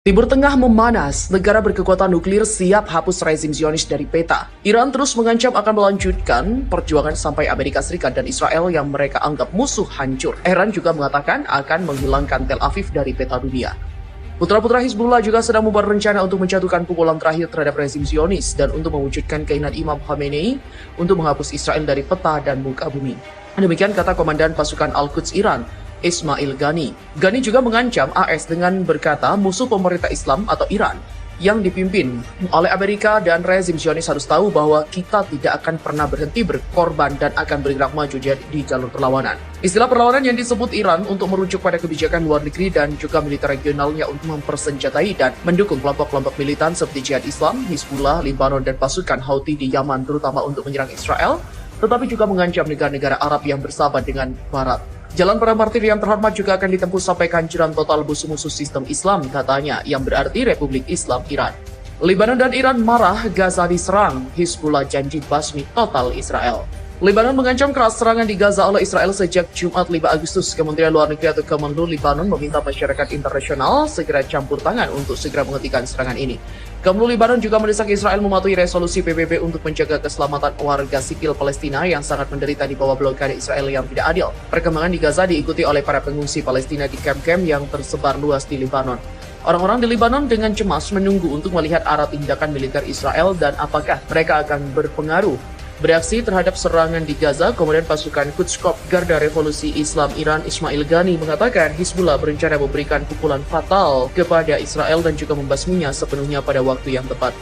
Timur Tengah memanas, negara berkekuatan nuklir siap hapus rezim Zionis dari peta. Iran terus mengancam akan melanjutkan perjuangan sampai Amerika Serikat dan Israel yang mereka anggap musuh hancur. Iran juga mengatakan akan menghilangkan Tel Aviv dari peta dunia. Putra-putra Hizbullah juga sedang membuat rencana untuk menjatuhkan pukulan terakhir terhadap rezim Zionis dan untuk mewujudkan keinginan Imam Khamenei untuk menghapus Israel dari peta dan muka bumi. Demikian kata Komandan Pasukan Al-Quds Iran, Ismail Ghani. Ghani juga mengancam AS dengan berkata musuh pemerintah Islam atau Iran yang dipimpin oleh Amerika dan rezim Zionis harus tahu bahwa kita tidak akan pernah berhenti berkorban dan akan bergerak maju di jalur perlawanan. Istilah perlawanan yang disebut Iran untuk merujuk pada kebijakan luar negeri dan juga militer regionalnya untuk mempersenjatai dan mendukung kelompok-kelompok militan seperti Jihad Islam, Hizbullah, Lebanon, dan pasukan Houthi di Yaman terutama untuk menyerang Israel, tetapi juga mengancam negara-negara Arab yang bersahabat dengan Barat. Jalan perang martir yang terhormat juga akan ditempuh sampai kehancuran total musuh-musuh sistem Islam katanya, yang berarti Republik Islam Iran. Lebanon dan Iran marah, Gaza diserang, Hizbullah janji basmi total Israel. Lebanon mengancam keras serangan di Gaza oleh Israel sejak Jumat 5 Agustus. Kementerian Luar Negeri atau Kemenlu Lebanon meminta masyarakat internasional segera campur tangan untuk segera menghentikan serangan ini. Kemenlu Lebanon juga mendesak Israel mematuhi resolusi PBB untuk menjaga keselamatan warga sipil Palestina yang sangat menderita di bawah blokade Israel yang tidak adil. Perkembangan di Gaza diikuti oleh para pengungsi Palestina di kamp-kamp yang tersebar luas di Lebanon. Orang-orang di Lebanon dengan cemas menunggu untuk melihat arah tindakan militer Israel dan apakah mereka akan berpengaruh. Bereaksi terhadap serangan di Gaza, Komandan Pasukan Quds Corps Garda Revolusi Islam Iran Ismail Ghani mengatakan Hizbullah berencana memberikan pukulan fatal kepada Israel dan juga membasminya sepenuhnya pada waktu yang tepat.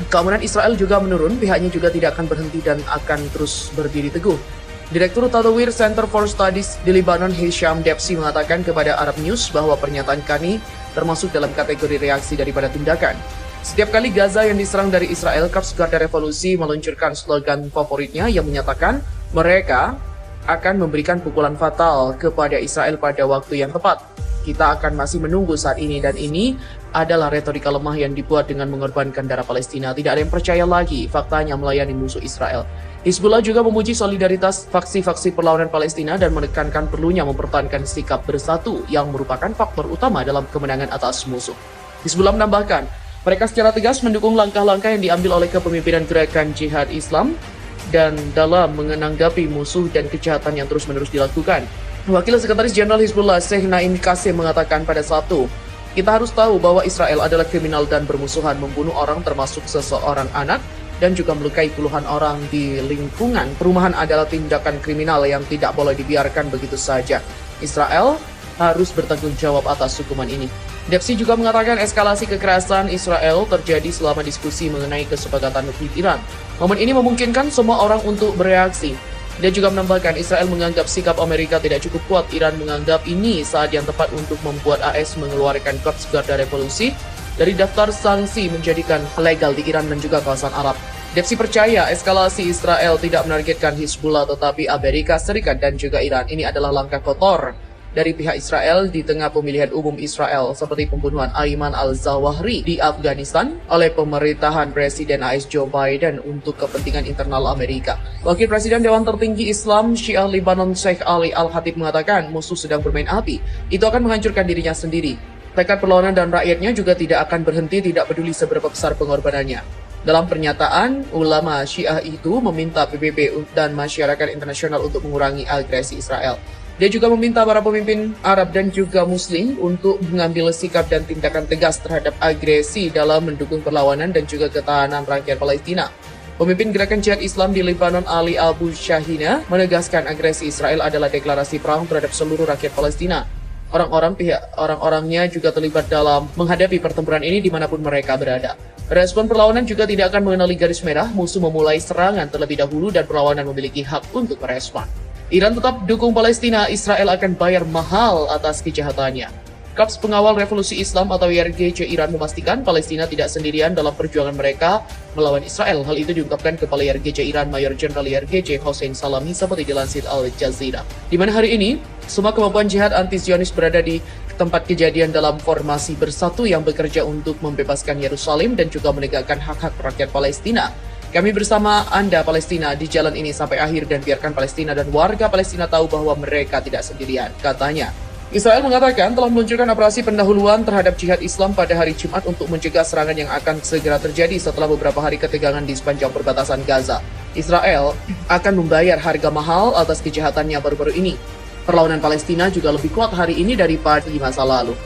Keamanan Israel juga menurun, pihaknya juga tidak akan berhenti dan akan terus berdiri teguh. Direktur Tatawir Center for Studies di Lebanon Hisham Debsi mengatakan kepada Arab News bahwa pernyataan Ghani termasuk dalam kategori reaksi daripada tindakan. Setiap kali Gaza yang diserang dari Israel, Korps Garda Revolusi meluncurkan slogan favoritnya yang menyatakan mereka akan memberikan pukulan fatal kepada Israel pada waktu yang tepat. Kita akan masih menunggu saat ini dan ini adalah retorika lemah yang dibuat dengan mengorbankan darah Palestina. Tidak ada yang percaya lagi faktanya melayani musuh Israel. Hizbullah juga memuji solidaritas faksi-faksi perlawanan Palestina dan menekankan perlunya mempertahankan sikap bersatu yang merupakan faktor utama dalam kemenangan atas musuh. Hizbullah menambahkan, mereka secara tegas mendukung langkah-langkah yang diambil oleh kepemimpinan gerakan Jihad Islam dan dalam menanggapi musuh dan kejahatan yang terus-menerus dilakukan. Wakil Sekretaris Jenderal Hizbullah Sheikh Naim Qasim mengatakan pada Sabtu, kita harus tahu bahwa Israel adalah kriminal dan bermusuhan, membunuh orang termasuk seseorang anak dan juga melukai puluhan orang di lingkungan perumahan adalah tindakan kriminal yang tidak boleh dibiarkan begitu saja. Israel harus bertanggung jawab atas hukuman ini. Debsi juga mengatakan eskalasi kekerasan Israel terjadi selama diskusi mengenai kesepakatan nuklir Iran. Momen ini memungkinkan semua orang untuk bereaksi. Dia juga menambahkan Israel menganggap sikap Amerika tidak cukup kuat. Iran menganggap ini saat yang tepat untuk membuat AS mengeluarkan Korps Garda Revolusi dari daftar sanksi menjadikan legal di Iran dan juga kawasan Arab. Debsi percaya eskalasi Israel tidak menargetkan Hizbullah tetapi Amerika Serikat dan juga Iran. Ini adalah langkah kotor dari pihak Israel di tengah pemilihan umum Israel seperti pembunuhan Ayman al-Zawahri di Afghanistan oleh pemerintahan Presiden AS Joe Biden untuk kepentingan internal Amerika. Wakil Presiden Dewan Tertinggi Islam Syiah Lebanon Sheikh Ali Al-Khatib mengatakan musuh sedang bermain api, itu akan menghancurkan dirinya sendiri. Tekad perlawanan dan rakyatnya juga tidak akan berhenti, tidak peduli seberapa besar pengorbanannya. Dalam pernyataan, ulama Syiah itu meminta PBB dan masyarakat internasional untuk mengurangi agresi Israel. Dia juga meminta para pemimpin Arab dan juga Muslim untuk mengambil sikap dan tindakan tegas terhadap agresi dalam mendukung perlawanan dan juga ketahanan rakyat Palestina. Pemimpin gerakan Jihad Islam di Lebanon Ali Abu Shahina menegaskan agresi Israel adalah deklarasi perang terhadap seluruh rakyat Palestina. Orang-orangnya juga terlibat dalam menghadapi pertempuran ini dimanapun mereka berada. Respon perlawanan juga tidak akan mengenali garis merah, musuh memulai serangan terlebih dahulu dan perlawanan memiliki hak untuk merespon. Iran tetap dukung Palestina, Israel akan bayar mahal atas kejahatannya. Korps Pengawal Revolusi Islam atau YRGC Iran memastikan Palestina tidak sendirian dalam perjuangan mereka melawan Israel. Hal itu diungkapkan Kepala YRGC Iran Mayor Jenderal YRGC Hossein Salami seperti dilansir Al Jazeera. Di mana hari ini, semua kemampuan jihad anti-Zionis berada di tempat kejadian dalam formasi bersatu yang bekerja untuk membebaskan Yerusalem dan juga menegakkan hak-hak rakyat Palestina. Kami bersama Anda Palestina di jalan ini sampai akhir dan biarkan Palestina dan warga Palestina tahu bahwa mereka tidak sendirian, katanya. Israel mengatakan telah meluncurkan operasi pendahuluan terhadap jihad Islam pada hari Jumat untuk mencegah serangan yang akan segera terjadi setelah beberapa hari ketegangan di sepanjang perbatasan Gaza. Israel akan membayar harga mahal atas kejahatannya baru-baru ini. Perlawanan Palestina juga lebih kuat hari ini daripada di masa lalu.